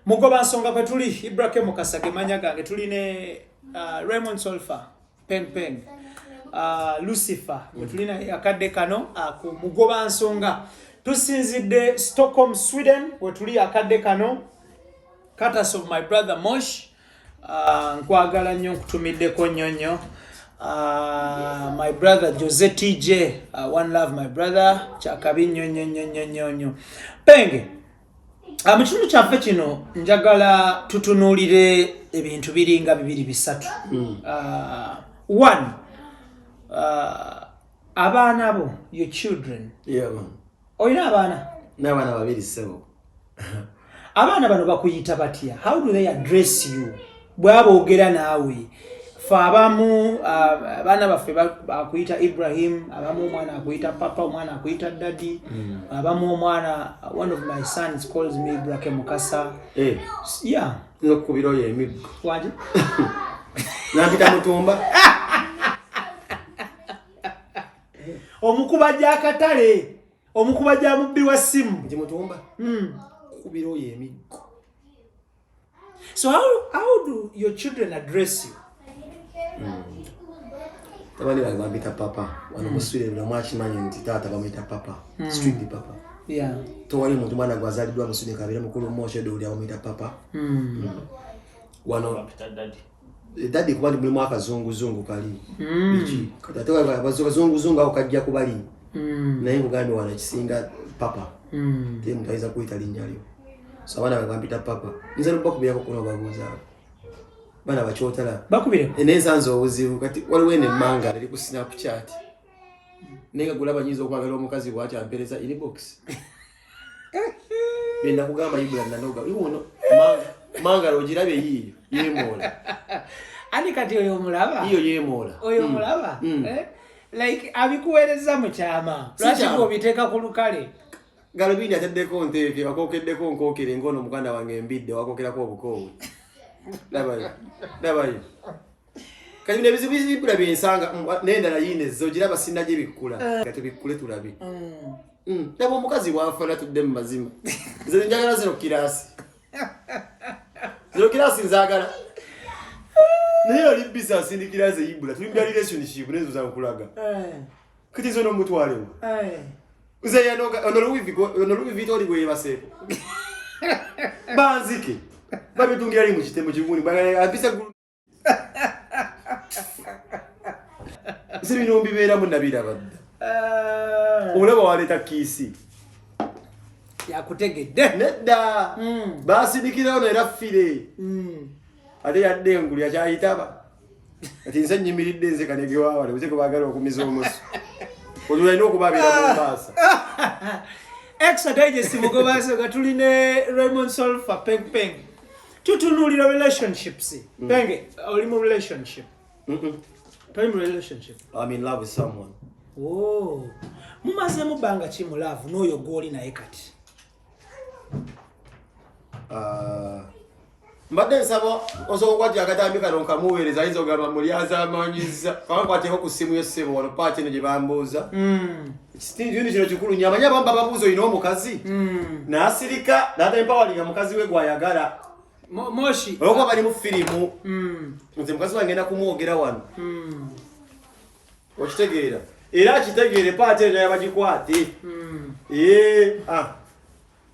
Mugoba nsonga kwe tuli Ibrahim Mukasage manya gange tuli ne Raymond Solfa Peng Peng Lucifer tuli na akadde kano ku mugoba nsonga tusinzidde Stockholm Sweden we tuli akadde kano Cutters of my brother Mosh nkwagala nnyo nkutumiddeko nnyonnyo my brother Jose TJ one love my brother chakabi nnyo Penge Amukitundu kyaffe kino njagala tutunuulire ebintu biringa bibiri bisatu. One, abaana bo, your children. Yeah, man. Oyina abaana? N'abaana babiri ssebo. Abaana bano bakuyita batya? How do they address you? Bw'aba ogera naawe. Fe abamu abaana baffe bakuyita Ibrahim, abamu omwana akuyita papa, omwana akuyita daddy, abamu omwana one of my sons calls me Ibrahim Mukasa. Yeah. Nokubiro ye emiggo. Waje? Nampita mutumba. Omukuba gya katale. Omukuba gya mubbi wa simu. Ndi mutumba? Kubiro ye emiggo. So how do your children address you? Tabani bagambita papa. Wano muswire na mwachimanyi nti tata bamwita papa. Strictly papa. Yeah. Towali muntu mwana gwazalidwa muswire kabire mukulu moshe doli amwita papa. Wano daddy kubandi mulimu akazungu kali. Biki. Katatewa abazungu akajja kubali. Naye ngugambye wana kisinga papa. Temu taiza kuita linyalyo. So abana bagambita papa. Nze bakubiyako kuno babuza. Bana bachotala bakubire enensanzo obuzibu kati waliwo ene manga ali ku Snapchat nenga gulaba nyizo okwagala omukazi bw'ati ampereza inbox benda kugamba ibula nanoga iwono manga logirabe yiyo yemola ani kati oyo mulaba iyo yemola oyo mulaba like abikuwereza mu kyama lwaki obiteeka ku lukale galubindi ateddeko nteke wakokeddeko nkokere ngono mukanda wange mbidde wakokerako obukowe Dabayi. Kati nebizibu bibula byensanga nenda na yine zogira basinda gye bikula. Kati bikule tulabi. Dabo omukazi bwafana tudde mu mazima. Nze njagala zino kirasi. Zino kirasi nzagala. Naye oli business ndi kirasi yibula. Tuli mu relationship nezo za kulaga. Kati zo no mutwalewo. Uze yanoga onoruwi vitori gwe baseko. Banzike. Babe tungira ali mu kitemo kivuni bana apisa gulu. Siri nombi bera mu nabira badda. Olaba waleta kisi. Ya kutegedde. Nedda. Basi dikira ono era fire. Ate yadde ngulu ya kyayitaba. Ati nse nyimiridde nze kanege wawale uze ko bagala okumiza omusu. Olula ino okubabira mu basa. Extra digest mugoba so gatuline Raymond Solfa Peng Peng. Tutunulira relationships. Penge, oli mu relationship. Toli mu relationship. I'm in love with someone. Oh. Mumaze mubanga chi mu love n'oyo goli naye kati. Mbadde nsaba osobola kwati akatambika nonkamuweereza ayinza ogamba mulyaza amanyiza kankwateko ku ssimu y'essebo wano paati eno gye bambuuza ekitindi kino kikulu nnyo amanyi abamu bababuuza olina omukazi n'asirika n'atampawalinga mukazi we gw'ayagala Moshi olwokuba bali mu firimu nze mukazi wange ngenda kumwogera wano okitegeera era akitegeere paati eno yabagikwate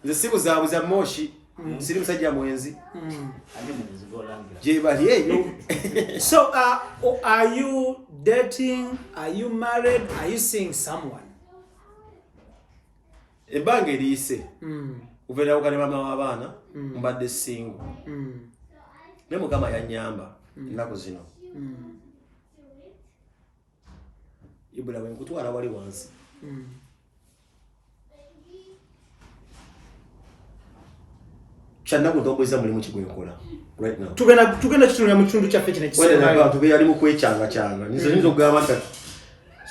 nze sibuzaabuza Moshi siri musajja mwenzi jebali eyo. So are you dating, are you married, are you seeing someone? Ebbanga eriise uvera ukane mama w'abaana mbadde single ne mukama yannyamba ennaku zino ibula bwe nkutwala wali wansi Chana kudoboza mulimu kigwekola right now. Tugenda kitulira mu kitundu kyaffe kino ekisema. Wale tugenda ali mu kwechanga. Nizo gamba kati.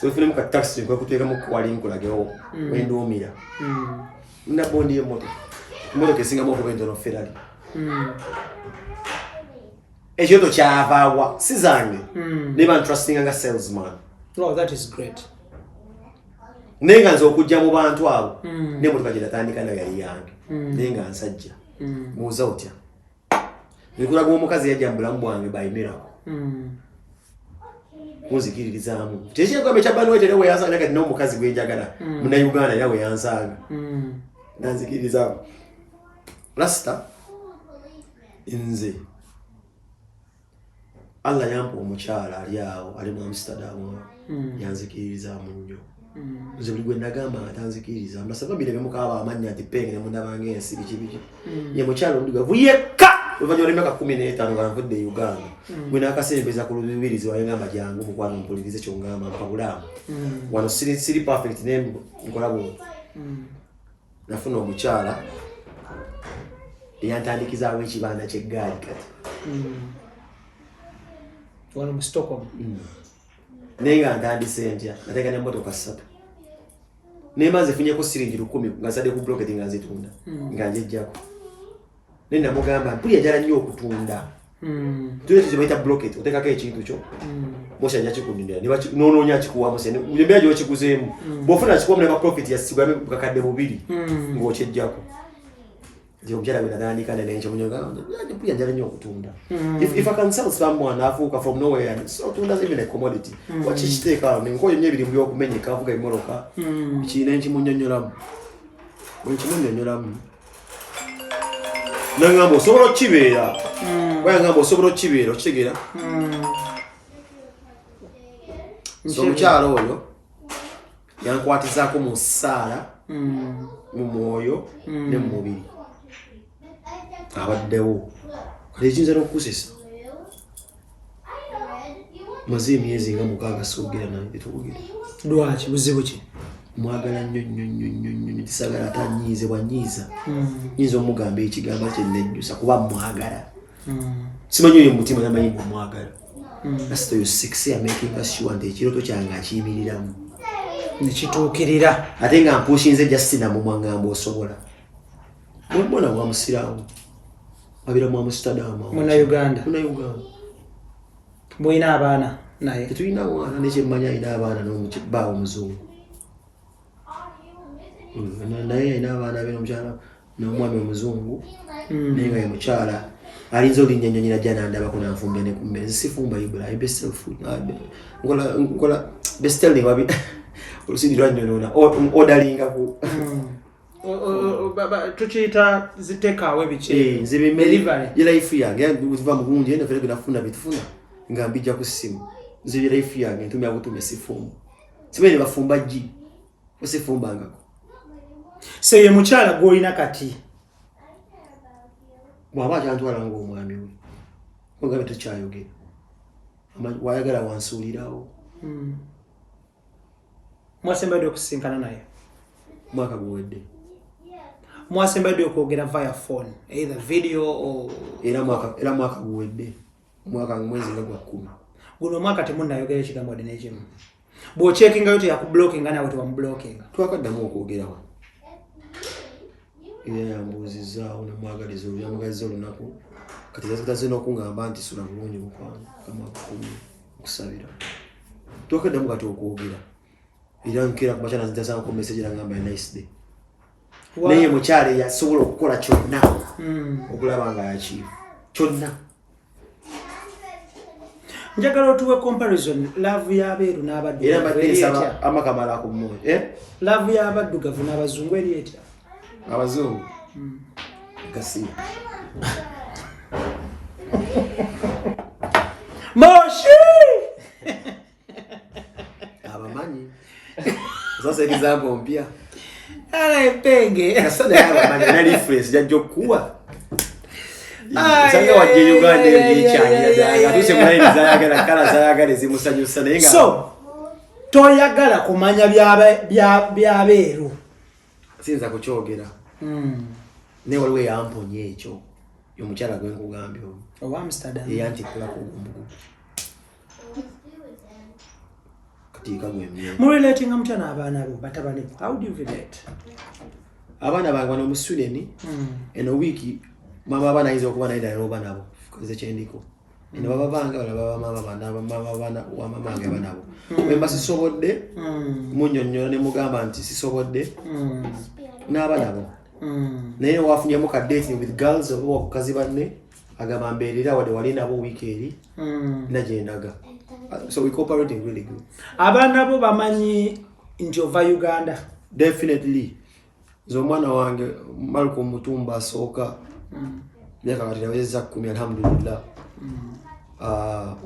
So ifune mu ka taxi kwa kuteeka mu kwali nkolageo wendo omira. Nina bondi emoto. Moto kesinga mo kubendo no Ferrari. Ejoto kyavawa sizange. Never trusting anga salesman. Oh, that is great. Nenga nzo okujja mu bantu abo. Ne moto kagenda tandika na yali yange. Nenga nsajja. muza otya nikulaga omukazi yajja mbulamu bwange bayimira muzikiririzaamu tekyegombe kya bano wetere weyansanga kati n'omukazi gwenjagala muna Uganda era weyansanga nanzikirizaamu rasta nze Allah yampa omukyala ali awo ali mu Amsterdam yanzikirizaamu nnyo nze buli gwe nagamba nga tanzikiriza mbasaba birebe mukaba amannya ati penge ne mundabange ensi biki ye mukyala omudugavu yekka oluvannyuma lw'emyaka 15 nga nvudde Uganda gwe nakasembeza ku lubibirizi wayengamba jangu mukwano mpulirize kyongamba mpabulamu wano siri perfect ne nkola bwoti nafuna omukyala eyantandikizaawo ekibanda ky'eggaali kati wano mu Stockholm naye nga ntandise ntya nateeka n'emmotoka 3 nemaze funyeko siringi 10 nga nsadde ku blocket nga nzitunda nga njejjako naye namugamba mpulira njala nnyo okutunda tuye kibayita blocket oteekako ekintu kyo mosha ajja kikundindira noonoonya kikuwamu mbeera gy'okiguzeemu bw'ofuna kikuwamu ne baprofit yasigwamu bukakadde 2 ng'okyejjako nze omukyala gwe natandika nenekyo mpulira njala nnyo okutunda if I can sell someone afuuka from nowhere and so tunda even a commodity wakikiteeka nenkoyo nnyo ebiri mu by'okumenyeka avuga ebimoloka kiina nkimunnyonnyolamu bwekimunnyonnyolamu nangamba osobola okukibeera wayangamba osobola okukibeera okitegeera so omukyala oyo yankwatizaako mu ssaala mu mwoyo ne mu mubiri abaddewo kale ekiyinza n'okukusesa maze emyezi nga 6 soogera naye tetwogera lwaki buzibu ki mwagala nnyo tisagala atanyiize bwanyiiza nyinza omugamba ekigambo kyennejjusa kuba mwagala simanyi oyo mutima namanyi gwe mwagala asita oyo six making sure nti ekiroto kyange akiyimiriramu nekituukirira ate nga mpushinze Justina mu mwangamba osobola mwana wa musiraamu abira mu Amsterdam muna Uganda bwina abaana naye tetulina mwana nekyemmanya alina abaana n'omukibba omuzungu naye alina abaana be n'omukyala n'omwami omuzungu naye nga ye mukyala alinza olinnyanyonyera jja nandabako nanfumba ne ku mmere sifumba ibula bestel food nkola bestel wabi olusidi lwannyonoona odalinga ku tukiyita ziteekaawo ebiki nze bimere life yange uva mugundi yenda fere kunafuna bitufuna nga mbijja ku simu nze life yange ntumya butume sifumba sibene bafumba ji osifumba ngako seye mukyala gwolina kati bwaba kyantwala ng'omwami we ongabe tukyayogera wayagala wansuulirawo mwasembadde okusinkana naye mwaka guwedde mwasembadde okwogera via phone either video or era mwaka guwedde mwaka mwezi nga gwa 10 guno mwaka temunnayogera ekigambo wadde n'ekimu bw'ocekingayo teyakublockinga nawe tewamublockinga twakaddamu okwogerawo era yambuuzizaawo nemwagaliza oluyamugaliza olunaku kati taze n'okungamba nti sula bulungi mukwano kamakumi okusabira twakaddamu kati okwogera era nkera ku makyala nzitasangako message erangamba nice day naye mukyala yasobola okukola kyonna okulaba nga yakiiva kyonna njagala otuwe comparison love y'abeeru n'abaddugavu era mbaddeesaba amakamala ku mmoja love y'abaddugavu n'abazungu eri etya abazungu gasi moshi abamanyi sasa example mpya ala penge asana abamanyi na reference jajjo kuwa sanga wajje Uganda y'ekyanya atuse mulaini zayagala kala zayagala zimusanyusa naye nga so toyagala kumanya byabeeru sinza kukyogera ne waliwo yamponye ekyo omukyala gwe nkugambye owa Amsterdam eyantikula ku gumbugu katika gwemye murelating amutya n'abaana bo batabani how do you relate abaana bange bano mu Sweden eno wiki mama abaana ayinza okuba naye naye oba nabo koze kyendiko eno baba bange baba mama bana wa mama wange banabo bemba sisobodde munnyonnyola ne mugamba nti sisobodde n'aba nabo naye wafunyemu ka dating with girls oba kukazi banne agamba mbeerera wadde wali nabo wiiki eri nagendaga. So we cooperating really good. Abaana bo bamanyi nti ova Uganda? Definitely. Zo mwana wange Malcolm Mutumba asooka myaka kati naweza 10 alhamdulillah.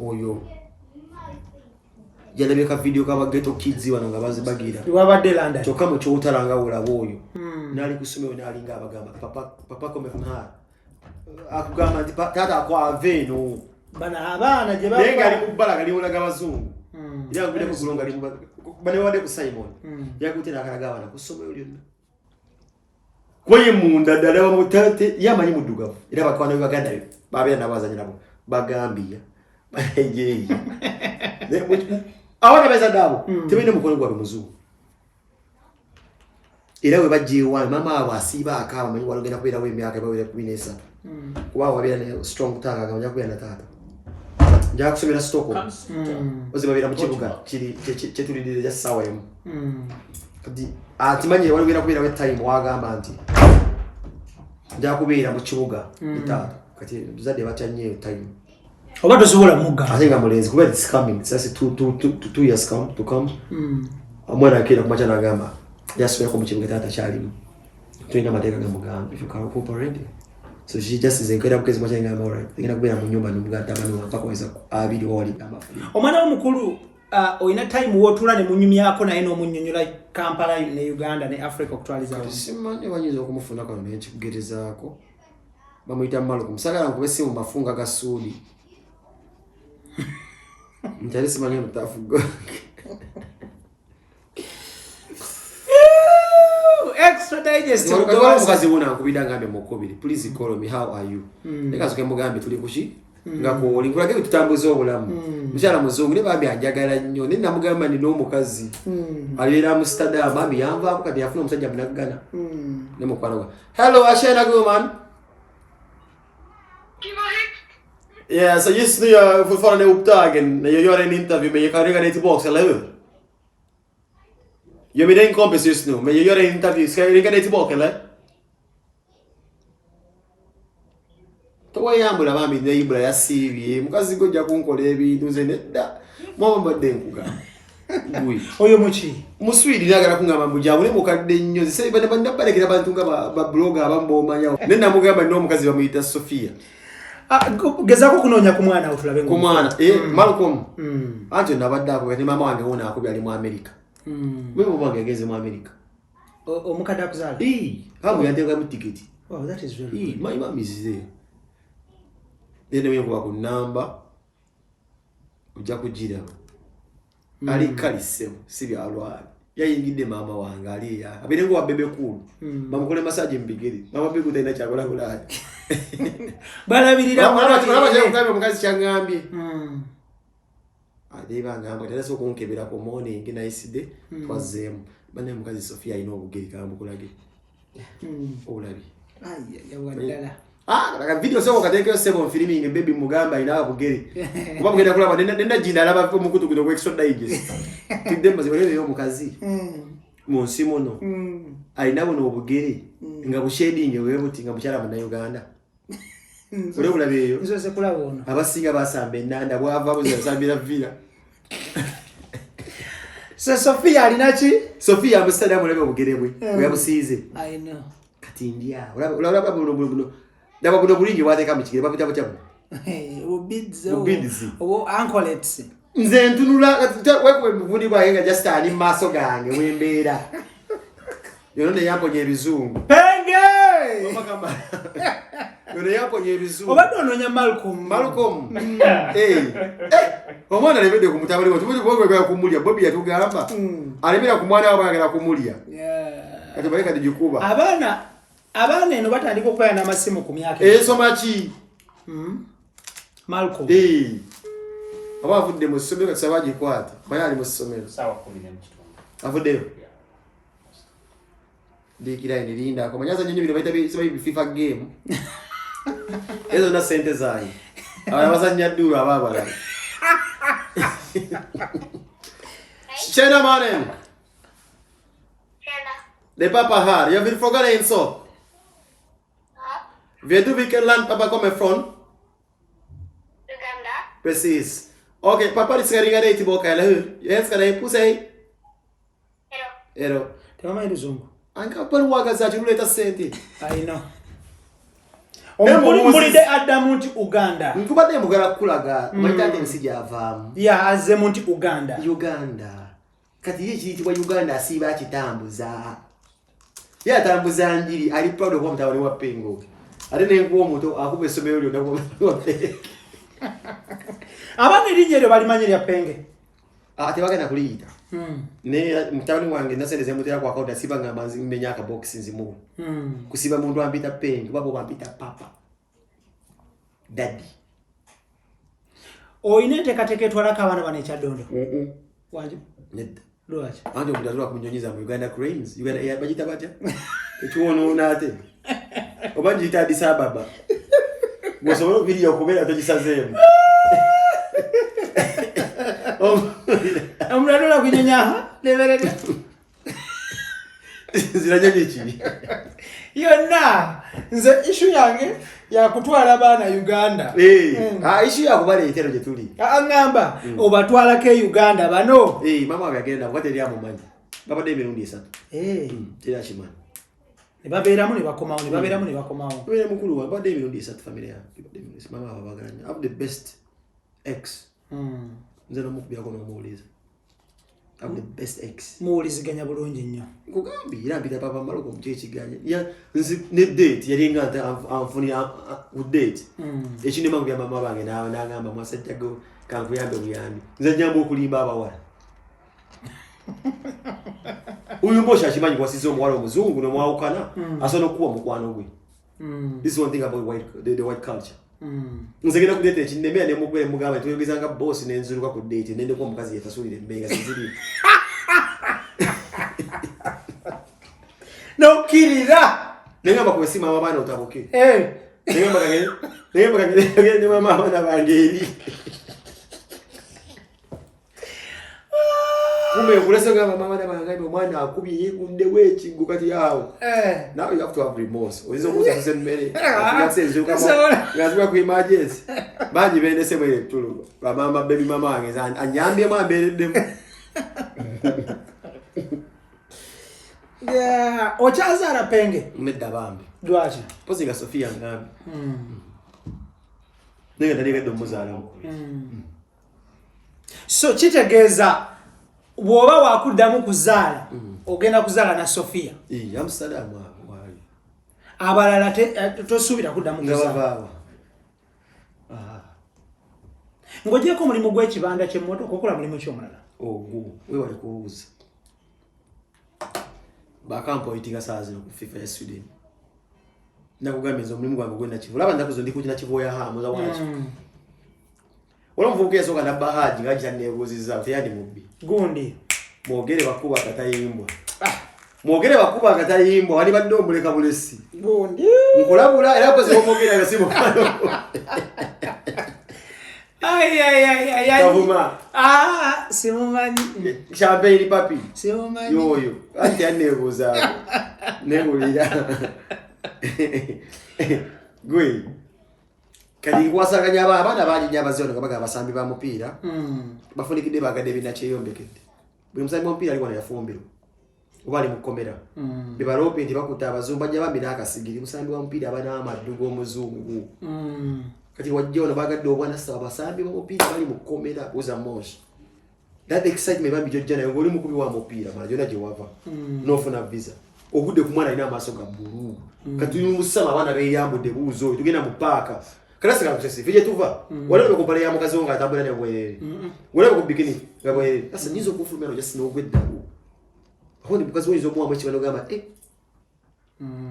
Oyo yalabeka video kaba ghetto kids wano nga bazibagira. Wabadde London. Kyokka mu kyotalanga olaba oyo. Nali kusomero nali nga abagamba papa kome funa. Akugamba nti tata akwave no. Bana abaana gye baba. Nenga ali kubala gali olaga bazungu. Ya kubira kulonga ali bane wade ku Simon. Ya kutera akalaga abana kusomero lyonna. Kwenye munda dada wa mutate yamanyi mudugavu. Era bakwana Uganda babera nabazanyi nabo. Bagambia. Bayeyi. Awana beza dabo. Tebine mukono gwa muzungu. Era we bajje wa mama abasiba akaba manyi walogenda kubera we myaka babere 13. Kuba wabera ne strong tanga agamanya kubera na tata. Nja kusomera Stockholm. Ozi babera mu kibuga kiri chetulidire ja sawa yemu. Kadi atimanye walogenda kubera we time wagamba nti. Nja kubera mu kibuga itata. Kati zade batanye time. Oba tosobola mugga. I think I'm lazy. Kuba it's coming. It's just 2 years to come. Amwana akira kumacha na gamba. Just weko mu kibuga tata chali. Twina mateka ga mugamba. If you can cooperate. So she just is encouraged because much ngamba alright. Ngina kubera mu nyumba n'umuganda bano mpaka kweza abiri wali amba. Omwana omukulu oyina time wotula ne munyumi yako na eno munnyonnyola Kampala ne Uganda ne Africa okutwaliza. Simanye banyizo okumufuna kano n'enchi kugerezaako. Bamuyita malo kumusagala nkube simu mafunga ga Sudi. Mtari simanye mtafugo. Extra digest. Mukazi wona nkubida ngambe mukobiri. Please call me, how are you? Neka soke mugambe tuli kushi. Ngako oli kulage tutambuzo obulamu. Mchala muzungu ne babi ajagala nnyo. Ne namugamba ni no mukazi. Alira mu Amsterdam babi yamba akati yafuna omusajja munagana. Ne mukwano. Hello Ashena Goman. Ja, så just nu är jag fortfarande upptagen när jag gör en intervju, men jag kan ringa dig tillbaka, eller hur? Jag är med din kompis just nu, men jag gör en intervju. Ska jag ringa dig tillbaka, eller? Towa yambula bambi neyibula ya CV. Mukazi gojja kunkola ebintu nze nedda. Mama mbadde nkuga. Gui. Oyo muchi. Muswidi nagala kungamba mujabule mukadde nnyo. Zise bane balekera bantu nga ba blogger abambomanya. Nenda mugamba no mukazi bamuyita Sofia. Gezako kunonya ku mwana otulabe ngo. Ku mwana Malcolm. Anje nabadde ako ne mama wange wona akubya ali mu America. Mwe mwange ageze mu America. Omukadde akuzala. Hamu yandeka mu ticket. Oh, that is very good. My mom is there. Nende mwe kuba ku namba. Ujja kugira. Ali kalisemu sibi alwali. Yayingidde mama wange ali ya. Abirengo wa bebe kulu. Bamukole massage mbigeri. Mama bebe kutaina chakola kula. Balabirira mwana je kukabe mukazi kyangambye. Adeba ngamba tera so kunkebera ko morning na iside twazemu. Bane mukazi Sofia ino obugeri kambu kulage. Olabi. Ya wadala. Like video so kateke sebo filming baby mugamba ina bugeri. Kuba mugenda kulaba nenda jinda alaba ko mukutu kuno extra digest. Tidemba zibale yo mukazi. Monsimo no. Aina bono bugeri. Nga busheding webuti nga bukyala mu Uganda. Ule kulabe yo. Nzo se kulabona. Abasinga basambe nanda bwava buza sambira vila. So Sofia alinachi? Sofia Amsterdam ulebe bugeri bwe. Uyabusize. I know. Kati India. Ulaba buno. Daba buno bulingi wateka mukigere babita butya. Ubidzi. Obo ankolets. Nze ntunula wekwe muvuni bwa yenga just ani maso gange wembera. Yonone yaponye bizungu. Penge! Omakamba. Yonone yaponye bizungu. Obadde ononya Malcolm. Omwana lebede ku mutabali wo tubuli kwegwa kumulya Bobby yatugamba. Alemera ku mwana wabagala kumulya. Kati baleka dijikuba. Abaana eno batandika okukwaya n'amasimu ku myaka. Soma ki? Malcolm. Abavudde mu ssomero kati sabagikwata. Bali ali mu ssomero. Sawa 10 Avuddeyo. Dikira inilinda. Kwa manyaza nyinyi bino baita FIFA game. Ezo na sente zayi. Abazanya dura ababala. Shena manen. The papa had. You have been forgotten so. Vet du vilket land pappa kommer från? Uganda. Precis. Okej, pappa ska ringa dig tillbaka, eller hur? Jag älskar dig. Puss, hej. Hejdå. Det var mig du zungu. Anka pali wagaza chuleta sente. I know. Omulide addamu nti Uganda. Nkubadde mugala kulaga, maitate nsija avamu. Ya azemu nti Uganda. Uganda. Kati ye kiyitibwa Uganda asiba kitambuza. Ye atambuza njiri ali proud of mutawali wa Pengo. Ate nenkuwa omuto akube essomero lyonna kwa Abaana erinnya eryo balimanyi lya Penge. Tebagenda kuliyita. Ne mutabani wange nasendeze mutera kwa account asiba nga manzi mmenya aka box nzimu. Kusiba muntu ambita Penge, babo bambita papa. Daddy. Oyine enteekateeka etwalako abaana bano ekyadondo. Wanje. Nedda. Lwaki? Anje omutazula kunyonyiza mu Uganda Cranes. Uganda ya bagita batya? Ekiwonoona ate. Oba njiyita Addis Ababa. Gwosobola okubirirya okubeera togisazeemu. Omuladula kunyonya leberera. Ziranyonyi ki? Yonna nze issue yange ya kutwala abaana Uganda. Issue ya kubaleetera gye tuli. Angamba obatwalako Uganda bano. Mama byagenda bwate eri amumanyi. Babadde emirundi 3. Era akimanyi. Ne babeeramu ne bakomawo, ne babeeramu ne bakomawo. Babeera mukulu wa babadde emirundi 3 family yange. Mama babagalanya. I have the best ex. Nze n'omukubyako n'omuwuliza. I have the best ex. Muwuliziganya bulungi nnyo. Nkugambye era mpita papa Maloko mu kyekiganya. Nzi ne date yali nga anfuni ku date. Ekinema ku bya mama bange n'agamba mwasajjago kankuyambe buyambi. Nze njamba okulimba abawala. Uyu mbosha akimanyi kwasiza omuwala omuzungu n'omwawukana asobola okuwa mukwano gwe. This is one thing about the white culture. Nze genda ku date ekinnemera ne mugwere mugamba tuyogezanga boss n'enzuruka ku date n'endeko omukazi yetasulire emmenga ziziri. Nokkirira. Nengamba ku besi mama baana otabuke. Nengamba kagende ne mama baana bange eri. Kumbe kulesa ngamba mama baana bange omwana akubye yegudde wekigo kati yawo. Now you have to have remorse. Oyizo kuza kusemmere. Asenze ukama. Ngazwa ku emergency. Banji bendese mwere tulu. Ba mama baby mama wange anyambye mwambereddemu. Yeah, ochazaala Penge. Medda bambi. Lwaki? Pozinga Sofia ngambi. Nega ndalege muzaala. So kitegeeza bwoba wakuddamu kuzaala ogenda kuzaala na Sofia. Amsterdam wali. Abalala tosuubira kuddamu kuzaala. Ng'ogyeko omulimu gw'ekibanda ky'emmotoka okola mulimu ky'omulala. We wali kuwuza. Bakampoitinga saa zino ku FIFA ya Sweden. Nakugambye omulimu gwange gwenda kivu. Laba ndakuzo ndikukina kivoya hamu za wanki. Olumvuke soka na bahaji ngajja nebuziza teyandi mubbi. Gundi. Mwogere bakuba katayimbwa. Mwogere bakuba katayimbwa wali badde omuleka bulesi. Gundi. Nkulabula era pozi omwogere ngasimu kano. Ay. Kavuma. Simumanyi. Champagne papi. Simumanyi. Yoyo. Anti anebuza. Nebulira. Gwe. Kali kwasaganya abaana baali nyabazono kabaga abasambi ba mupiira. Bafunikide bagade bina kyeyombekedde. Buli musambi wa mupiira alikuwa yafumbiro. Obali mukomera. Bibarope ndi bakuta abazumba jabambi nakasigiri musambi wa mupiira abana amadugo omuzungu. Kati wajjona bagadde obwana saba basambi ba mupiira bali mukomera uza moshi. That excitement bambi jojja nayo ngoli mukubi wa mupiira mara jona je wava. Nofuna visa. Ogudde kumwana ina amaso ga bulu. Kati umusama abana beyambudde buzo tugenda mu parka. Kalasi kakusesi vije tuva. Wale bakompare ya mukazi wonga atambula ne bwerere. Wale bakubikini nga bwerere. Sasa nizo kufumero just no gwedda. Aho ni mukazi wizo mu amwe kibano gamba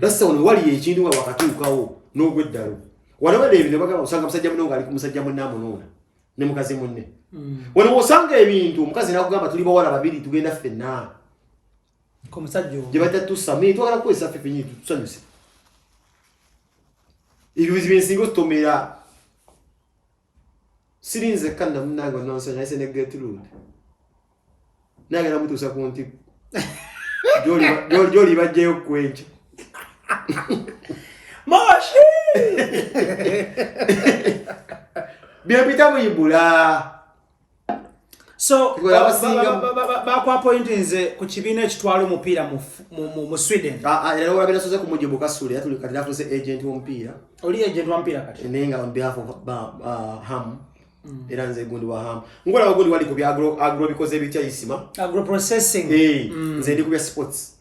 Sasa ono wali ekintu wa wakatuukawo no gwedda. Wale bade ebintu bagamba usanga musajja munonga ali kumusajja munnamu nona. Ne mukazi munne. Wano osanga ebintu mukazi nakugamba tuli bawala babiri tugenda ffenna. Ko musajja. Je batatu sami twagala kwesa ffe nyitu tusanyuse. Ibibuzi binsingo tomera. Sirinze kanda munango nonso naise ne Gertrude. Nagala mutusa ku nti. Joli bajjeyo kwencho. Moshi! Byempita muyibula. So bakwa point nze ku kibiina ekitwala omupiira mu Sweden. Era olabira soze ku mujibu kasule atuli kati afuse agent w'omupiira. Oli agent w'omupiira kati. Nenga on behalf of Ham. Era nze gundi wa Ham. Ngola wagundi wali ku bya agro because ebitya isima. Agro processing. Nze ndi ku bya sports.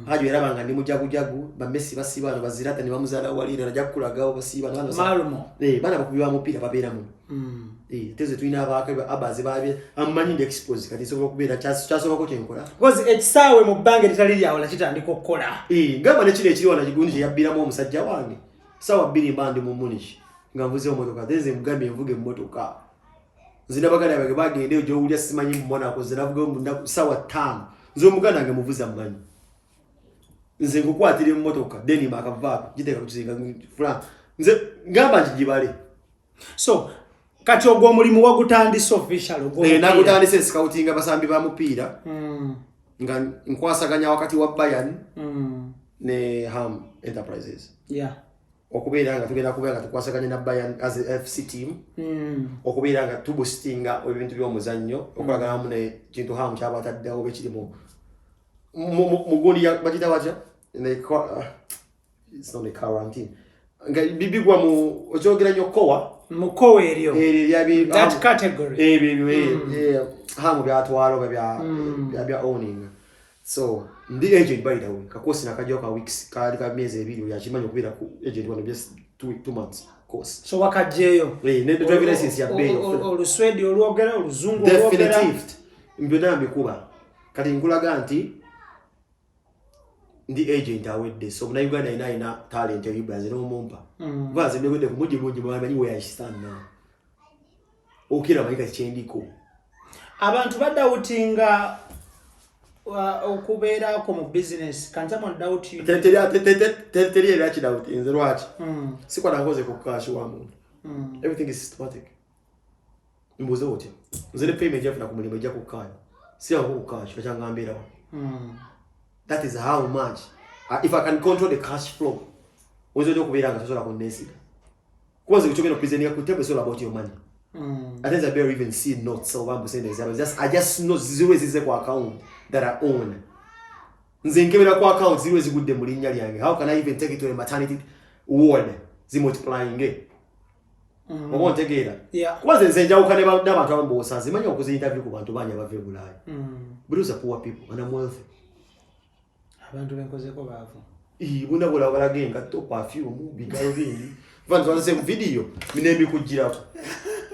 Hajo era banga ndi mujagu ba Messi basiba no bazirata ni bamuzala walira najja kukulagawo basiba no Malumo. Bana bakubiwa mupiira babeera mu. Teze tuina abaka abaze babye amanyi ndi expose kati sobola kubeera kyasobola ko kyenkola. Because ekisawe mu bange litali lyawo la kitandika okukola. Ngamba ne kile ekiri wana kigundi yabbiramu omusajja wange. Sawa 2 mbandi mu Munich. Nga mvuze omotoka teze mugambe mvuge mmotoka. Zina bagala bage bagende ojo ulya simanyi mbona ko zinavuga mu sawa 5. Nzo mugana nge muvuza mmanyi. Nze ngukwatire mmotoka deni makavaka giteka kuzinga fula. Nze ngamba njibale. So kati ogwo omulimu wagutandise official ogwo. Nagutandise scouting abasambi ba mupiira. Nga nkwasaganya wakati wa Bayern ne Ham Enterprises. Yeah. Okubeera nga tugenda kubeera tukwasaganya na Bayern as a FC team. Okubeera nga tubustinga ebintu by'omuzannyo okulagana mu ne kintu Ham kyabataddewo bekirimu. Mugundi ya bagita wacha it's not a quarantine. Nga bibigwa mu ochogera nyo kowa. Mukowe eriyo. That category. Hamu byatwalo bya owning. So ndi agent by the way kakosi nakajoka weeks kali ka miezi 2 yachimanyo kubira ku agent one just 2 months course. So wakajeyo. Ne driving license ya bay. Oluswedi olwogera oluzungu olwogera. Definitive. Mbyoda mbikuba. Kati nkulaga nti ndi agent awedde so na Uganda ina talent ya Brazil no mumpa. Baze mbegode ku mujibu bamanyi where I stand now. Okira mayika chendiko. Abantu badawutinga okubeera ko mu business can someone doubt you? Tell ya doubt in the watch. Sikwa nangoze ku cash wa muntu. Everything is systematic. Mbuzo wote. Uzele payment yafu na kumulima ija ku cash. Si aho ku cash bachangambira. That is how much if I can control the cash flow. Ozojo kubeera nga sosola konnesi. Kwanza kuchokera present ku table all about your money. I think I barely even see notes so 1% example. I just know zero is kwa account that I own. Nze nkebera kwa account zero is good mu linnya lyange. How can I even take it to a maternity ward? Zi multiplying it. Omontegera. Yeah. Kwanza nze njawukane n'abantu abambosa. Zimanyi okuzi interview ku bantu banya bave Bulaya. But those are poor people and I'm wealthy. Abantu benkozeko baavu. Bunda bola balagenga to perfume bigalo bingi. Vantu wanse video minembi kujirako.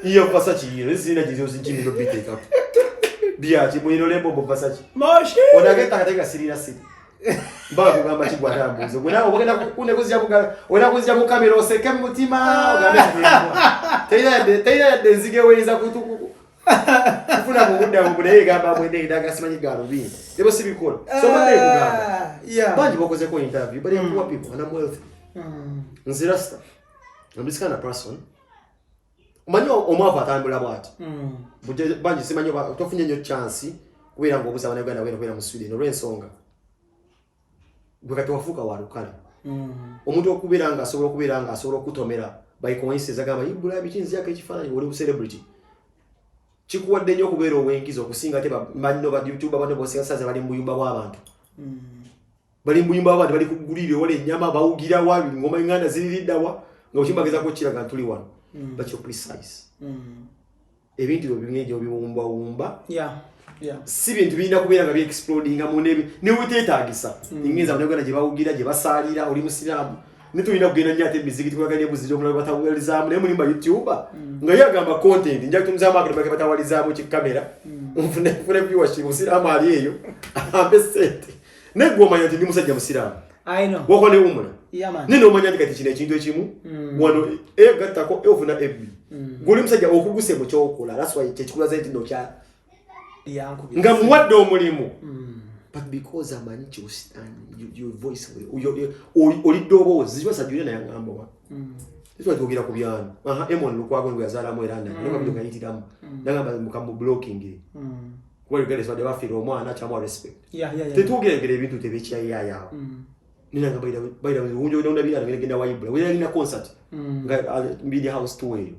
Iyo pasachi iyo zina jizo zinjini no biteka. Biachi mwino lembo bo pasachi. Moshi. Odageta kateka sirira siri. Mba kugamba chigwata mbuzo. Bwana obagenda kunde kuzya muga. Ona kuzya mu kamera oseke mutima ogambe. Teira nzige weza kutukuku. Kufuna muguda mugule gamba mwende ndaga simanyi galo bi. Debo sibikola. So mande kugamba. Yeah. Banji bokoze ko interview but I'm poor people and I'm wealthy. Nzirasta. I'm this kind of person. Manyo omava atambula bwati. Buje banji simanyo tofunye nyo chance kubera ngo obusa bana Uganda kwera mu Sweden olw'ensonga. Bwekati wafuka warukale. Omuntu okubera nga asobola okutomera by coincidence agamba ibula bikinzi yake ekifaananyi oli ku celebrity. Chikuwadde nnyo okubeera obwenkizo okusinga ate banno ba YouTube abantu bosinga saza bali mu buyumba bw'abantu. Bali mu buyumba bw'abantu bali kugulira wale ennyama bawugira wabi ngoma enganda ziririddawa nga okimbageza ko kiraga ntuli wano. But you're precise. Ebintu bibingeje obiwumba. Yeah. Si bintu bina kubeera nga bi-explodinga mu nebi. Ni witeetaagisa. Inginza abanyagana gye bawugira gye basaalira oli musiraamu. Nitulina kugenda nnyo ate emizikiti kwagala ebuziro omulala batawalizaamu naye mulimba YouTube nga yagamba content nja kutumiza market bake batawalizaamu kikamera. Nfune viewership musiraamu ali eyo. Ampe sente. Negwo omanya nti ndi musajja musiraamu. I know. Wako ne umuna. Yeah man. Nino omanya nti kati kino ekintu ekimu wano gattako ofuna ebbi. Guli musajja okuguse mu kyokola. That's why kyekikulaza nti nokya. Nga muwadde omulimu. But because I'm an your voice, or doubles, this was a junior number one. This was to get up beyond. Emon Luquago was Alamoirana, never look at it. Never become blocking. Well, get is what they offer, more natural respect. Yeah. The two get into the Vichaya. nina nga by the way unjo unda bila ngenda waibula wena ina concert nga media house to weyo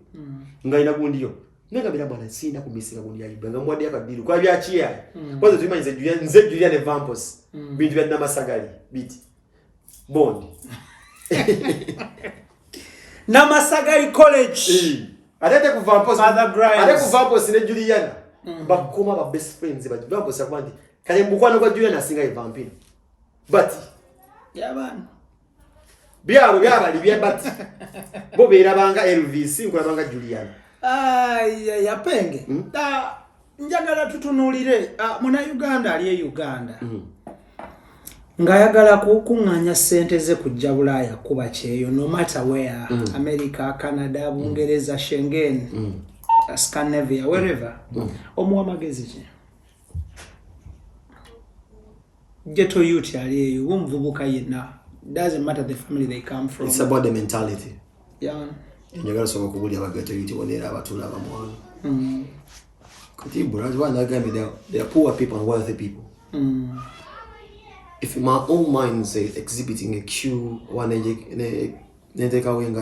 nga ina kundiyo nanga bila bwana sina kumisinga kundi yaibula nga mwadi akadiru kwa bya chia kwanza tumanyize Julia ne Vampos bintu bya namasagari biti bond Namasagari College atete ku Vampos atete ku Vampos ne Juliana bakoma ba best friends ba Vampos akwandi kale mbukwano kwa Juliana singa vampire but yabana byaba libya but bo berabanga Elvis nkulabanga Juliana ya penge njagala tutunulire muna Uganda ali Uganda ngayagala kukunganya sente ze kujja Bulaya kuba kyeyo no matter where America, Canada, Bungereza, Schengen, Scandinavia, wherever omuwa magezi ki ghetto youth ali umvubuka yena doesn't matter the family they come from. It's about the mentality. Yeah. Njagala soma kubuli abaghetto youth bonera abatula abamwana ekitiibwa one again they are poor people and wealthy people. If my own mind says exhibiting a queue one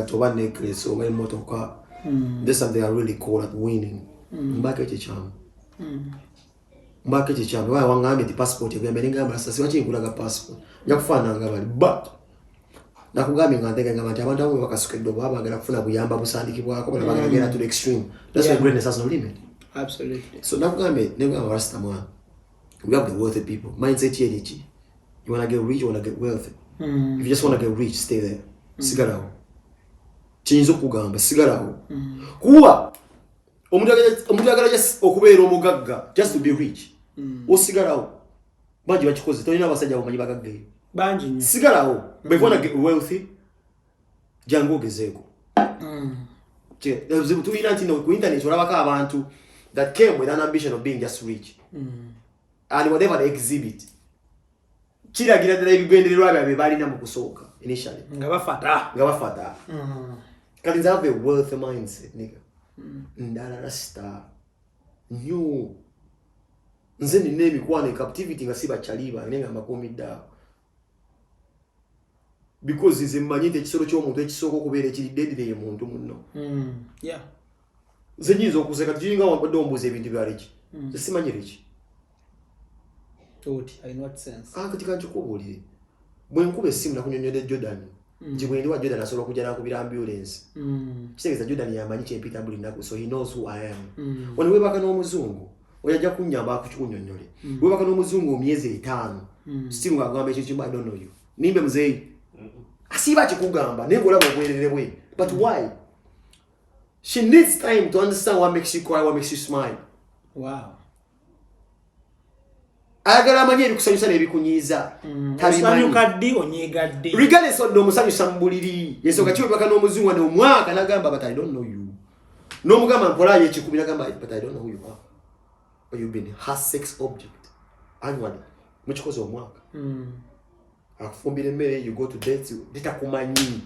to one necklace or one motor car, that's something I really call at winning. Mbake charm. Mbake charm. Why wangami the passport ya meninga masa siwachi nkulaga passport. Yakufana ngabali but nakugami ngandeka ngamati abantu abo bakasukedo babagala kufuna buyamba busandikibwa ko bagala get to the extreme. That's why greatness has no limit. Absolutely. So nakugami nenga rasta mwana. We have the wealthy people. Mindset yechi. You want to get rich, you want to get wealthy. If you just want to get rich, stay there. Sigaraho. Chinzo kugamba, sigaraho. Kuwa omuntu agala just okubeera omugagga just to be rich. Osigaraho. Banji bakikoze tolina abasajja bamanyi bagagga. Banji nnyo. Sigaraho. But if you want to get wealthy, jangu ogezeeko. Tulina ntino ku internet olabako abantu that came with an ambition of being just rich. And whatever they exhibit. Kiragira ddala ebigendererwa byabwe balina mu kusooka initially nga bafata kati nze have a wealth mindset nigga ndala rasta new nze nina emikwano e captivity nga sibachaliba nenga makomidda because nze mmanyi nti ekisolo ky'omuntu ekisooka okubeera ekiridde ye muntu munno yeah nze nyinza okuseka tiringa wabadde ombuuza ebintu byaleki nze simanyi leki. In what sense? Katika nchukubulire. Bwe nkuba essimu nakunyonyodde Jordan. Njibwe ndi wa Jordan asobola kujja nakubira ambulance. Kitegeeza Jordan yamanyi kyempita buli nnaku so he knows who I am. Wano webaka n'omuzungu oyajja kunnyamba akukunyonyole. Webaka n'omuzungu emyezi 5. Still ng'agamba ekyo kimba I don't know you. Nimbe muzeeyi. Asiba kikugamba naye ng'olaba obwerere bwe. But why? She needs time to understand what makes you cry, what makes you smile. Wow. Agala amanye erikusanyusa n'ebikunyiiza tabimanyi onyegadde regardless of n'omusanyusa mu buliri yensonga ki webaka n'omuzungu n'omwaka n'agamba but I don't know you n'omugamba mpolayo ekikumi n'agamba but I don't know who you are or you've been her sex object annually mukikoze omwaka akufumbira emmere you go to date litakumanyi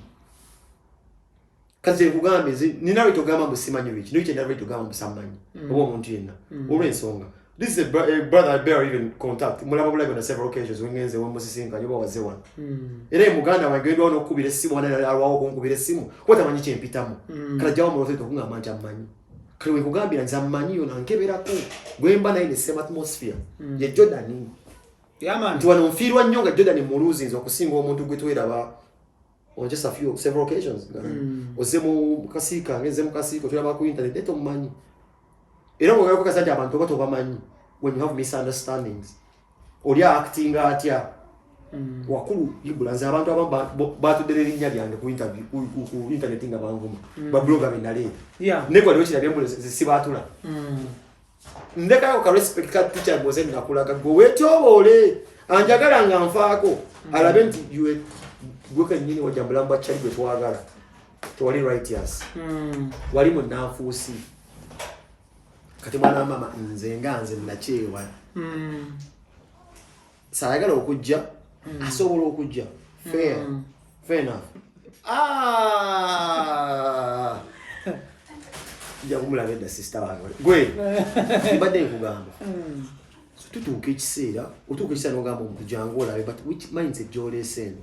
kati ekugambe nina lwe togamba mbu simanyi lweki noyo kyendala lwe togamba mbu sammanyi oba omuntu yenna olw'ensonga. This is a brother I bear even contact. Mulaba bulaba on several occasions when ngenze wo musisinka nyoba waze wan. Era Muganda wagedwa no kubira simu wana alwawo kunkubira simu. Kwata manyi kyempitamu. Kala jawo mu rofeto kunga manja amanyi. Kale we kugambira nza amanyi yo nankebera ko. Gwemba na ile same atmosphere. Ye Jordan. Yeah man. Tuwa no mfirwa nyonga Jordan muluzi nzo kusinga omuntu gwetwera ba on just several occasions. Ozemu kasika ngenze mu kasiko tulaba ku internet eto manyi. Era ngoga kasajja abantu bato bamanyi when you have misunderstandings oli acting atya wakulu ibulanza abantu abamba batudere linnya lyange ku interview ku internet nga banguma ba blogger benale nego ali okira byembulo sibatula ndeka ko respect ka teacher boze nakulaga go wetobole anjagala nga nfaako alabe nti you gwe nyini wajambulamba chali gwe twagala twali righteous wali munafuusi kati mwana mama nze nganze nachewa sayagala okujja asobola okujja fair enough ya kumulaga da sister wange gwe mbadde nkugamba tutuuka ekiseera otuuka ekiseera n'ogamba omuntu jangu olabe but which mindset gy'oleese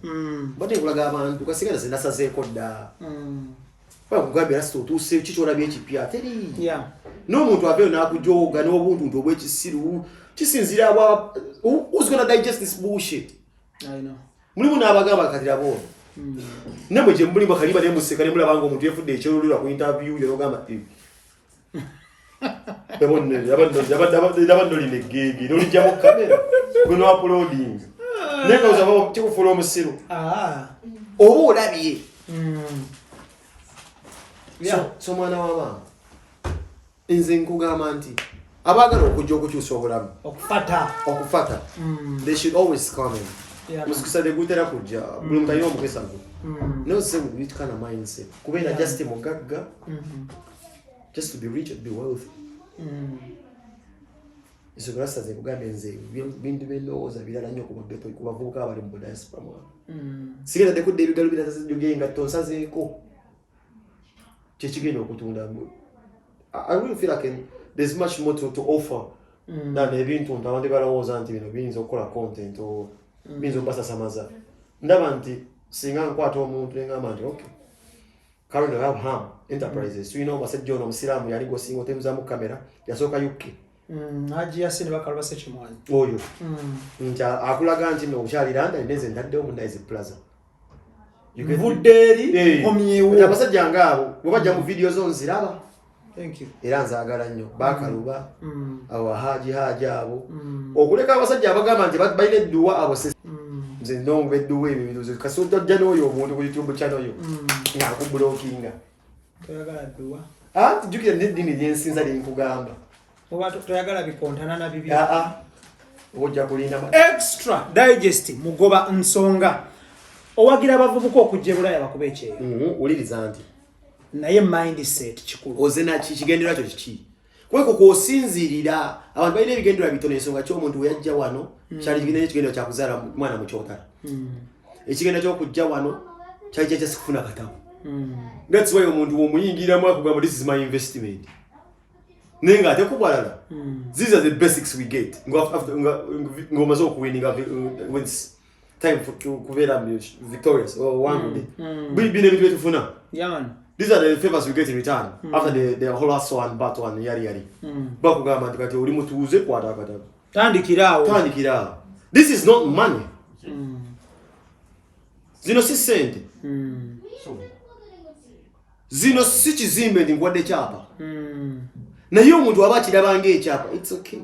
bate nkulaga abantu kasigala ze nasazeeko dda bakugambye rasita otuuse kikyolabye ekipya teri n'omuntu aveeyo n'akujooga n'obuntuntu obw'ekisiru kisinzira who's gonna digest this bullshit. Mulimu n'abagamba katira bono namwe gye mulimu kaliba ne museka ne mulaba nga omuntu yefudde ekyolulira ku interview ne n'ogamba Yabandoli ne gigi, no lijja mu kamera, no uploading. Nenga uzaba kikufuula omusiru. Oba olabye. So mwana w'abaana. Nze nkugamba nti abaagala okujja okukyusa obulamu. Okufata. They should always come in. Musikusade gutera kujja, buli muntu alina omukisa gwe. No same with kind of mindset. Kubeera just mugagga. Just to be rich and be wealthy. Iso grasa ze kugambe nze bintu bendowooza birala nnyo ku bageto ku bavubuka abali mu diaspora mwana. Sigenda tekudde ebigalo birasazejogenga tonsazeeko. Kyekigenda okutunda. I really feel like there's much more to offer than ebintu abantu balowooza nti bino biyinza okukola content o biyinza okubasasamaza. Ndaba nti singa nkwata omuntu ngamba nti okay. Currently I have Ham Enterprises. So you know, basajja ono musiraamu yali gosinga otemuza mu kamera yasooka UK. Haji yasine bakalwa sekimwanyi. Oyo. Nja akulaga nti no ukyali London ndenze ndaddewo mu Nice Plaza. Vudderi omyewo. Ya basajja ngabo bwabajja mu video zo nziraba. Thank you. Era nzaagala nnyo bakaluba. Awo haji abo. Okuleka abasajja abagamba nti balina edduwa abo nze ndongwe edduwa ebyo biruzo kasooto jja n'oyo omuntu ku YouTube channel yo. Ngakubulookinga. Toyagala dduwa. Tujjukira n'eddiini lyensinza lyenkugamba. Oba toyagala bikontana na bibyo. Ojja kulinda extra digest mugoba nsonga. Owagira abavubuka okujja Bulaya bakuba ekyeyo. Uliriza nti. Naye mindset kikulu. Ozena kigendera kyo kiki. Kweko kwosinzirira abantu balina ebigendera bitono ensonga ky'omuntu we yajja wano kyali kigendera kya kuzaala mwana mu kyotala. Ekigendera ky'okujja wano kyali kyakufuna katabo. That's why omuntu omuyingiramu akugamba this is my investment. Nenga ate kubwalala. These are the basics we get. Ngomazo okuwinninga when time to kubeera victorious or one day. Bine ebintu byetufuna. These are the favors we get in return after the whole hustle and battle and yari. Bakugamba nti kati oli mutuuze kwata akatabo. Tandikiraawo. This is not money. Zino si sente. Zino si kizimbe ndi ngwadde kyapa. Naye omuntu aba kirabanga ekyapa, it's okay.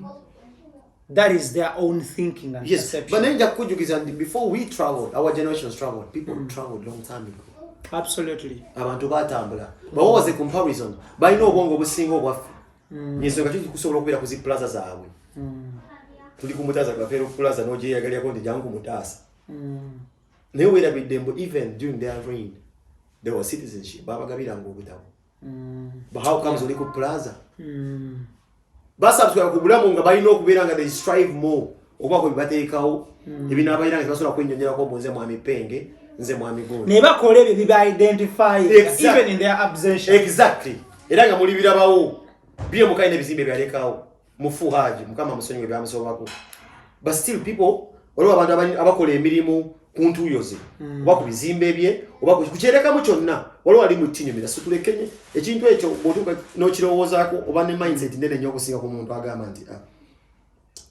That is their own thinking and perception. But then kujukiza before we traveled, our generations traveled. People traveled long time ago. Absolutely. Abantu batambula. But what was the comparison? Balina obwongo obusinga obwaffe. Nyensonga kusobola okubeera ku zi plaza zaabwe. Tuli ku mutaasa kafeero plaza n'ogyeyagalirako nti jangu mutaasa. Naye weerabiddembo even during their reign, there was citizenship. Babagabiranga obutabo. But how comes oli ku plaza? Basabswa ku bulamu nga balina okubeera nga they strive more. Oba ko bibateekawo. Ebinaabayira nga tebasobola kwennyonnyerako nze mwami Penge. Nze mwami Gundi. Ne bakola ebyo biba identify even in their absence. Exactly. Era nga muli birabawo. Biye mukaine bizimbe byalekawo. Mufu haji mukama musonyi byamusobako. But still people olwa abantu abakola emirimu ku ntuyoze. Oba ku bizimbe bye, oba ku kyereka mu kyonna. Olwa ali mu tinyumira situlekenye. Ekintu ekyo botuka n'okirowoozaako oba ne mindset ndene nnyo okusinga ku muntu agamba nti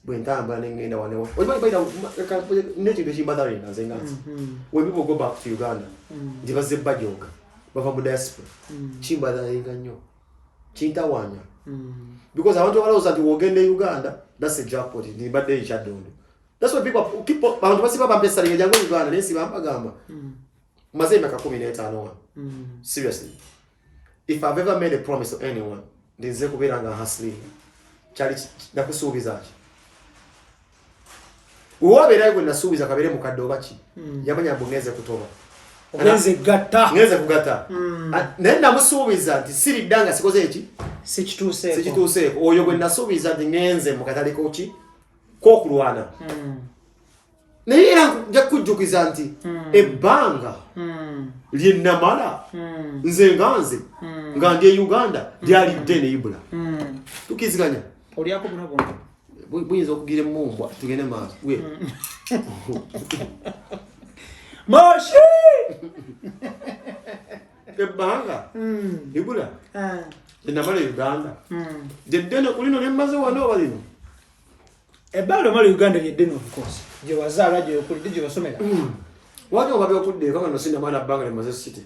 bwentambula n'engenda wanewo. Oyibaida n'ekintu ekimbadalira nze ngansi. When people go back to Uganda, nti bazze bajoga, bava mu diaspora, kimbadalinga nnyo. Kintawaanya. Because abantu balowooza nti wogenda Uganda, that's a jackpot. Nibadde ekyaddondo. That's why people abantu basiba bampesa linga jangu Uganda nensi bampagamba. Maze emyaka 15 Seriously. If I've ever made a promise to anyone, nze kubeera nga hustling. Kyali nakusuubiza ki? Uwabeera gwe nasuubiza kabere mukadde obaki. Yamanya bungeze kutoba. Ngeze kugata. Naye namusuubiza nti siriddanga sikoze eki? Sikituuseeko. Oyo gwe nasuubiza nti ngenze mukataliko ki? Kokulwana. Naye era nja kujjukiza nti ebbanga lyennamala nze nga ndi e Uganda lyali ddene ibula. Tukiziganya. Olyako buno. buyinza okugira emumbwa tugende maaso we Moshi ebbanga ibula enamala Uganda jeddene kulino nemmaze wano obalino ebbanga omala Uganda yeddene of course gye wazaala gye okulidde gye wasomera wali obabe okudde kanga no sinamala bbanga lemaze city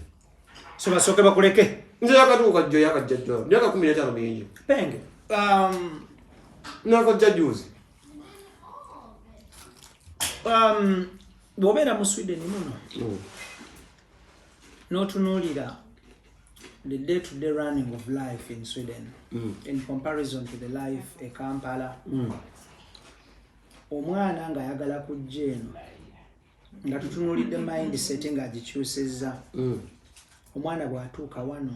so basooke bakuleke nze yakatuuka jjo yakajjajjo myaka 15 mingi penge nakajja juzi bw'obeera mu Sweden muno n'otunuulira the day-to-day running of life in Sweden in comparison to the life e Kampala omwana ng'ayagala kujja eno nga tutunuulidde mindset ng'agikyusizza omwana bw'atuuka wano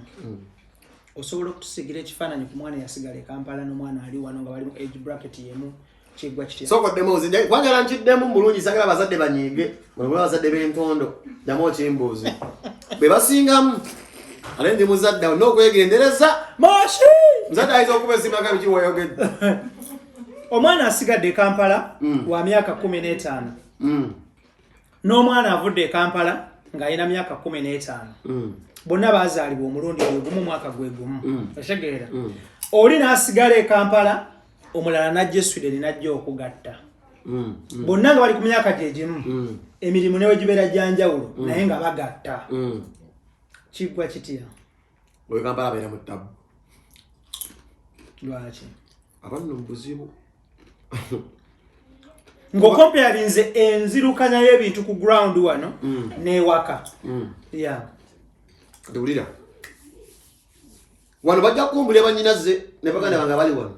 osobola okutusigira ekifaananyi ku mwana eyasigala e Kampala n'omwana ali wano nga bali mu age bracket yemu kiggwa kitya sokoddemu ozinde kwagala nkiddemu bulungi sagala abazadde banyiige mulabula abazadde b'entondo jamu okimbuuzi bwe basingamu ale ndi muzadde olina okwegendereza Moshi muzadde ayinza okuba esimaka biki wayogedde omwana asigadde e Kampala wa myaka 15 n'omwana avudde e Kampala ng'alina myaka 15 bonna baazaalibwa omulundi gumu mwaka gwe gumu otegeera oli n'asigala e Kampala omulala n'ajja Sweden n'ajja okugatta bonna nga bali ku myaka gye gimu emirimu newe gibeera gyanjawulo naye nga bagatta kiggwa kitya oyo Kampala abeera mu ttabu lwaki abanno mu buzibu ng'okompyalinze enzirukanya y'ebintu ku ground wano n'ewaka tewulira wano bajja kukumbulira bannyinaze ne baganda bange abali wano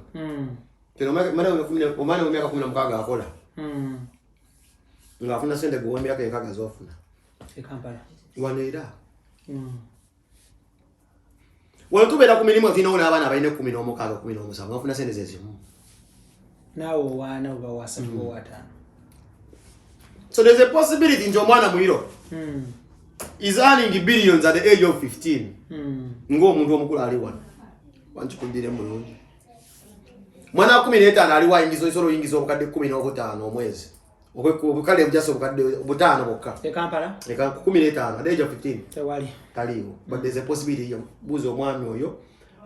omwana w'emyaka 16 akola ng'afuna sente gwe w'emyaka 6 z'ofuna e Kampala wano era wano tubeera ku mirimu atinawo n'abaana abalina 16 17 bafuna sente zezimu naawe owaana oba wasatu oba wataano so there's a possibility nti omwana muliro is earning billions at the age of 15 ng'omuntu omukulu ali wano wankikuddire mulungi mwana wa 15 ali wayingiza isolo oyingiza obukadde 15 omwezi obukale bujasa obukadde 5 bokka e Kampala 15 at the age of 15 tewali taliwo but there's a possibility buzo omwami oyo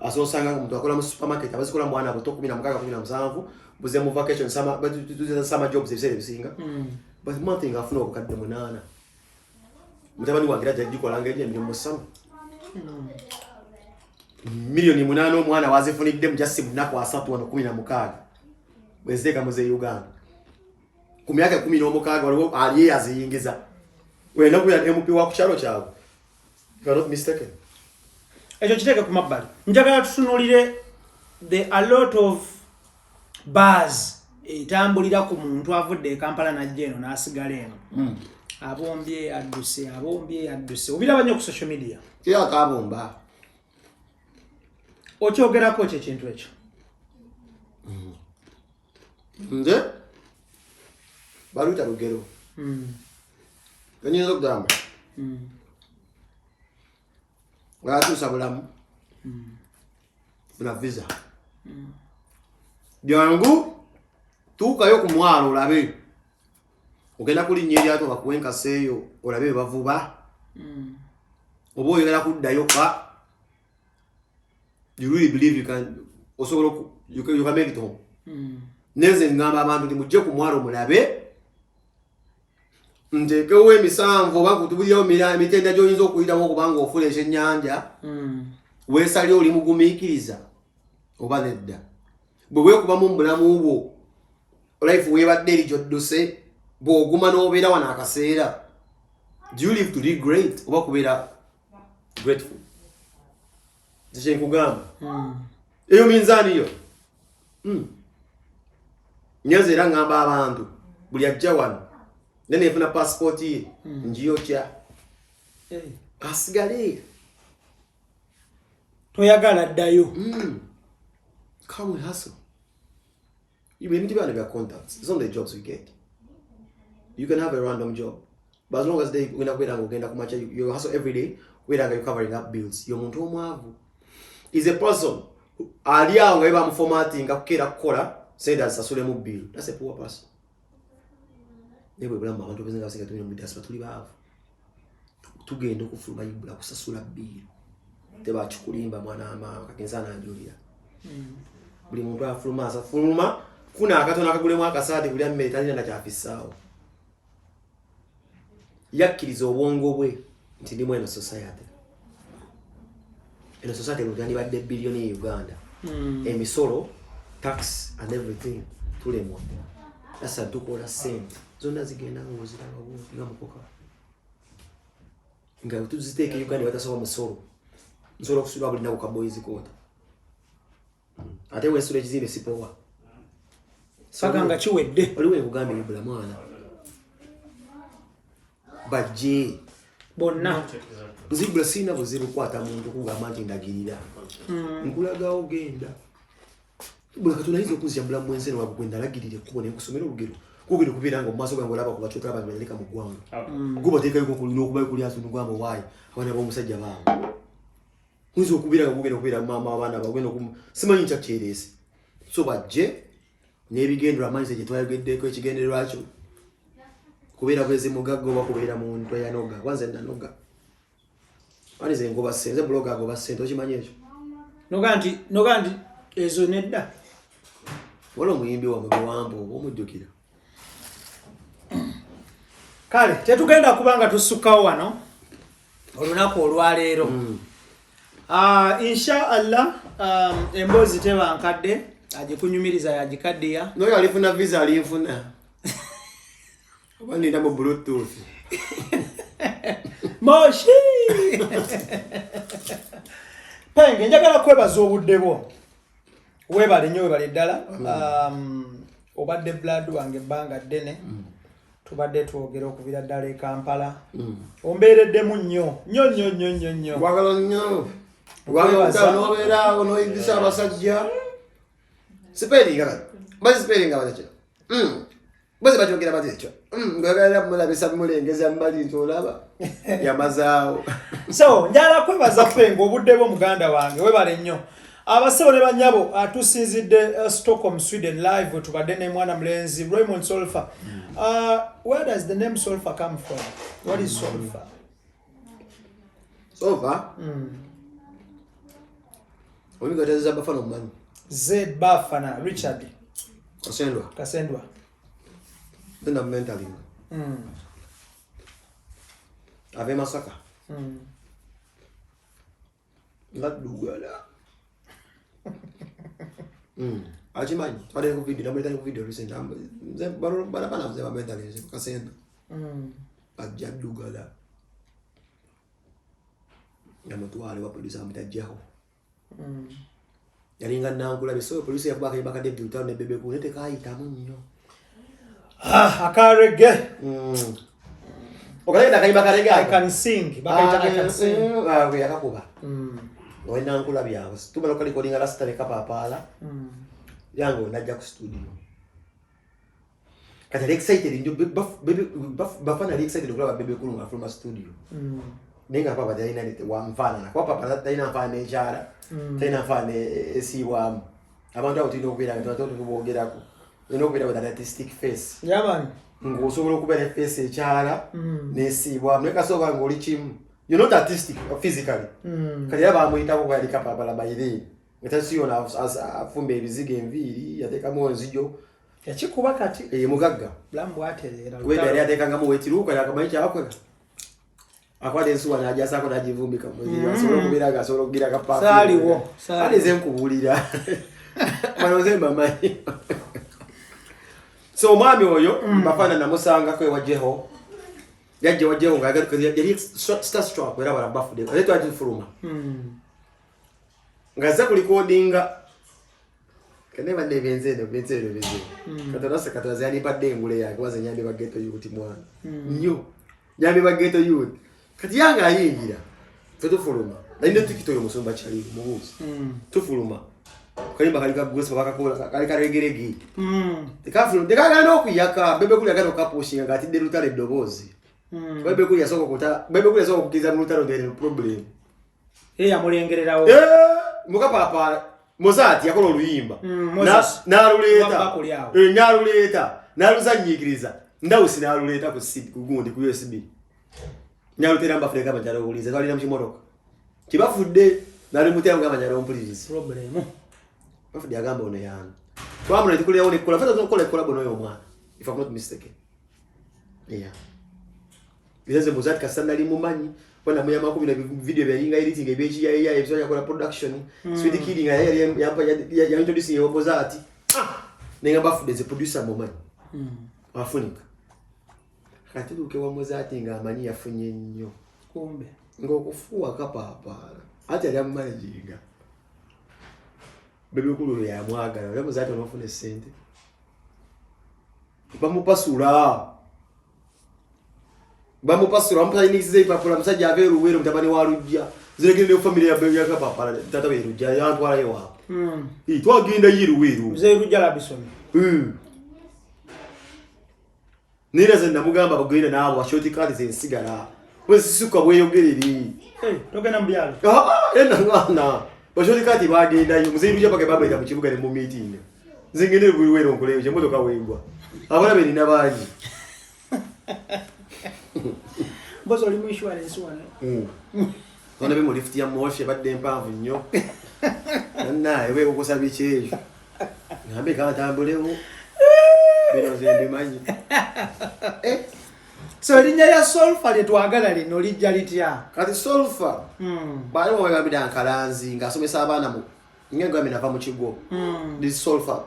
asosanga omuntu akola mu supermarket abazikola mwana abo 16 buze mu vacation summer jobs ebisere bisinga but month ngafuna obukadde 8 mutabani wange ajja gikola ngeri emirimu sama milioni 8 omwana wazifunidde mu jasi munaku 3 wano 16 bwezeka muze Uganda ku myaka 16 waliwo ali yaziyingiza wena kuya MP wa kuchalo kyawe you are not mistaken ekyo kiteeke ku mabbali njagala tutunuulire a lot of buzz etambulira ku muntu avudde e Kampala n'ajja eno n'asigala eno abombye adduse obiraba nnyo ku social media kya kabomba okyogerako kye kintu ekyo nze baluta lugero nyinza okugamba ngatuusa bulamu funa visa jangu tuukayo ku mwalo olabe ogenda kulinnya eryato bakuwa enkaseeyo olabe be bavuba oba oyagala kuddayo ka you really believe you can osobola you can make it home neze ngamba abantu ndi mujje ku mwalo mulabe ntekewo emisanvu oba kutubulirawo emitenda gy'oyinza okuyitamu okubanga ofuna ekyennyanja weesalye oli mugumiikiriza oba nedda bwe weekubamu mu bulamu bwo life weebadde eri gyodduse bw'oguma n'obeera wano akaseera do you live to be great oba kubeera grateful kyenkugamba eyo minzaaniyo nyaze era ngamba abantu buli ajja wano nene efuna passport ye njiyokya asigale toyagala ddayo come we hustle you need to be on your contacts it's on the jobs we get you can have a random job but as long as they ogenda kumacha you hustle every day you're covering up bills yo muntu omwavu is a person ali awo nga beba mu formatting akukera kukola senda asasule mu bill. That's a poor person. Nebo bulamba abantu bezenga basinga tumye mu diaspora tuli baavu. Tugenda okufuluma yibula kusasula bill. Teba chukulimba mwana ama kakenzana anjulira. Buli muntu afuluma asafuluma kuna akatona akagulemu akasade buli amme talina na kyafisaawo. Yakkiriza obwongo bwe nti ndi mweno society. Eno society lugani badde billion in Uganda. Emisolo, tax and everything tulemwa. Asa tukola sente. Zonna zigenda ngozira bawo nga mukoka. Nga tuziteeke Uganda batasoba musolo. Musolo kusula buli nako ka boys kota. Ate wesule kizimbe sipowa. Saka nga kiwedde. Oliwe kugambe ibula mwana. Baje Bonna. Nzibula sina buzibu kwata muntu kugamba nti ndagirira. Nkulaga ogenda. Bula katuna hizo kuzya bula mwenzene wa kwenda lagirire kubone kusomera urugero. Kugire kubira ngo maso gango laba kubachota abameleka mu gwanga. Kuba teka yuko kulino kuba kuli asu ngwambo wayi. Abana bo musajja bawo. Kuzo kubira ngo kugire kubira mama abana bagweno kum simanyi chacherese. So baje nebigendera amanzi gye twayogedeko ekigendero acho. Kubira kwezi mugago bakubira mu ntwa ya noga. Kwanza ndanoga. Wanize ngo basenze bloga go basento kimanye ekyo. Noga nti ezo nedda. Wala muyimbi wa mugwambo omujjukira. Kale tetugenda kubanga tusukawo wano olunaku olwaleero. Insha Allah embozi tebankadde agikunyumiriza yagikaddiya. No alifuna visa alinfuna. Abandi ndamo bluetooth. Moshi. Penge njagala kwebaza obudde bwo. Webale nnyo webale ddala. Obadde blood wange banga ddene. Tubadde twogera okubira ddala e Kampala. Ombeereddemu nnyo. Nnyo. Wagala nnyo. Wagala nobeera onoyigisa abasajja. Spelling nga. Basi spelling nga batacho. Basi bachogera batacho. Ngagala mulabisa mulengeza mbali ntolaba. Yamazaawo. So, njala kwebaza Penge obudde bwo muganda wange. Webale nnyo. Abasebo ne banyabo atusinzidde Stockholm, Sweden live tubadde ne mwana mlenzi Raymond Solfa. Where does the name Solfa come from? What is Solfa? Solfa? Oni gateza Bafana man. Z Bafana Richard. Kasendwa. Tena mentally. Ave masaka. Ladugala. Achimanyi twale ku video namuleta ku video recent nze barabana nze bamentally kasenda ajadugala namutwale wa producer amutajaho yalinga nankula biso producer yabaka ibaka debut town ne bebe ku nete kaita munyo akarege okaenda kaibaka rega I can sing bakaita I can sing we yakakuba Wenda nkula byawe. Tuba lokali recording ala stare kapapala. Yango najja ku studio. Kati excited ndio bafana excited kulaba bebe kulunga from studio. Ninga papa daina ni wa mfana na kwa papa daina mfana ejara. Daina mfana esiwa. Abantu awutino kubira nto tubogera ko. Ino kubira with an artistic face. Yaman. Ngosobola kubera face ejara nesiwa. Mweka soba ngoli chimu. You're not artistic or physically. Kali yaba amuita ko yali kapapala bayire. Ngatasiona as fumbe bizige enviri yateka mu nzijo. Yakikuba kati mugagga. Blambo aterera. Wenda yali ateka ngamu wetiruka yakamaicha akweka. Akwade nsuwa najasa ko najivumbika muzi. Asolo kubira gasolo kugira kapapa. Saliwo. Ali zenkubulira. Manoze mama. So mwami oyo bafana namusanga kwe wajeho. Yaje wajeho yali starstruck era barabafu de leto ajifuruma ngaza ku recordinga kane bande benzeno bezero katarasa kataraza yani badde ngule ya kwaza nyambe bageto yuti mwana nyo nyambe bageto yuti kati yanga ayingira tutufuruma ndio tikito yo musomba chali mubuzi tufuruma kalimba kalika gusa bakakola kalika regeregi tekafuru tekagana no kuyaka bebe kuli akano kapushinga ngati de lutale dobozi bebe kuli asoko kota bebe kuli asoko kukiza mu lutalo de problem amulengererawo mukapapa Mozart yakola oluyimba n'aluleeta n'aluzanyiikiriza Ndawusi n'aluleeta ku gundi ku USB n'alutera mbafuleka amajala owuliza twalina mu kimotoka kibafudde n'alimutera nga amajala ompuliriza bafudde agamba ono yange twamuna tukuleewo nekkola feta tukola ekkola bono oyo omwana if I'm not mistaken bizaze Mozart kasita nali mumanyi bwana muyama kubira video byalinga editing ebyekiyaaya ebisoja yakola production Sweet Kid nga ya introducing Mozart nenga bafudde ze producer mumanyi afunika kati tukewa Mozart nga amanyi yafunye nnyo kumbe ngokufuwa kapaapala ati ali amumanajinga bebe kululu ya mwagala ole Mozart onofune sente bamupasula mpayinize ipapula musajja averu wero mutabani wa Lujja ziregende family ya bebe kapaapala tata we Lujja yantwala yewa twagenda yiru weru mzee Lujja labisoni niraze namugamba bagenda nabo ashoti kati zensigala wesisuka bweyogereri togena mbyalo ena ngana bashoti kati bagenda yo mzee Lujja bage babaita mu kibuga ne mu meeting zingene buli wero nkoleyo motoka wengwa abana beni nabaji bozo oli mu insurance wane ona be mu lift ya moshe badde mpanvu nnyo nana ewe okusabi kyejo ngambe katambulewo bino zende manyi so linya ya Sulfur letwagala lino lijja litya kati Sulfur bali mu bagabida nkalanzi ngasomesa abaana mu ngengo amina va mu kigo this Sulfur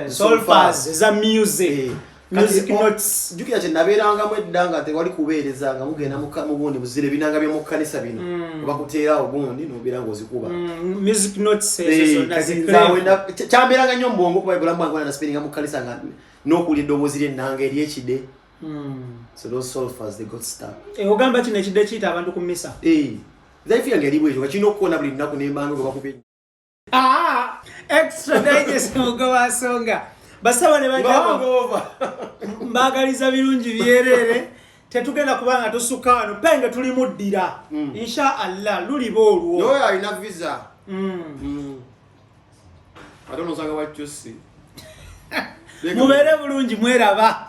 Sulfurs za music music notes jukira kye nabeeranga mu eddanga tewali kubeereza nga mugenda mu bundi buzire binanga bye mu kanisa bino bakuteera obundi nobeera ng'ozikuba music notes ezo kyambeeranga nnyo mbongo kuba ibulamu bwange na spinninga mu kanisa nga n'okulya eddoboozi ly'ennanga ery'ekide so those Sulfurs they got stuck ogamba kino ekide kiyita abantu ku mmisa life yange eri bwekyo kakirina okukoona buli nnaku n'embanga nga bakubye extra digest mugoba nsonga basaba ne bajja mbagaliza birungi byerere tetugenda kubanga tusukka wano penge tuli muddira insha Allah luliba olwo yoyo alina visa I don't know sanga what you see mubere bulungi mweraba